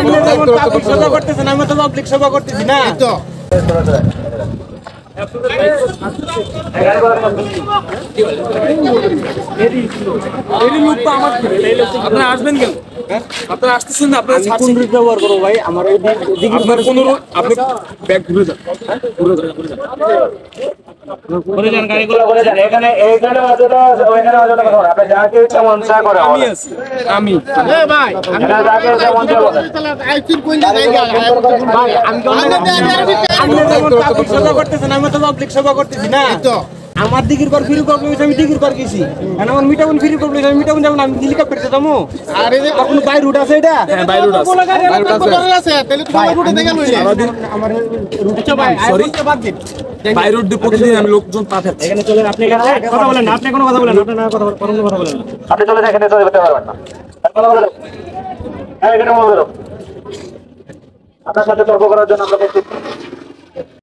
Public সভা করতেছেন, আমি তো পাবলিক সভা করতেছি না। আপনারা আসবেন কেন? আপনারা আসতেছেন না? আপনারা কোন রুট ব্যবহার করবো ভাই? আমার এই আপনার কোন আপনি ব্যাগ ঘুরে যান, ঘুরে যান, ঘুরে যান। করে যান গাড়িগুলো করে যান। এখানে অযথা ওইখানে অযথা কথা বলে। আপনি যাকে ইচ্ছা মন চায় করে আমি আছি, আমি ভাই এখানে যাকে ইচ্ছা মন চায় বলে। ভাই আমি পাবলিক সভা করতেছেন, আমি তো পাবলিক সভা করতেছি না। আমার দিঘির পর ফ্রি প্রবলেম হয়েছে, আমি দিঘির পর গেছি। আমার মিটাউন ফ্রি প্রবলেম, আমি মিটাউন যাবো না, আমি হেলিকপ্টারে যাবো। আর এই যে কোনো বাই রুট আছে এটা? হ্যাঁ, বাই রুট আছে। আমার সরি, বাই রুট দিয়ে প্রতিদিন আমি লোকজন পাঠাচ্ছি। এখানে চলে আপনি এখানে কথা বলেন না, আপনি কোনো কথা বলেন না, আপনি না কথা বলেন, কোনো কথা বলেন না। আপনি চলে এখানে চলে যেতে পারবেন না। কথা বলে দাও। হ্যাঁ এখানে বলে দাও। আপনার সাথে তর্ক করার জন্য আমরা প্রস্তুত।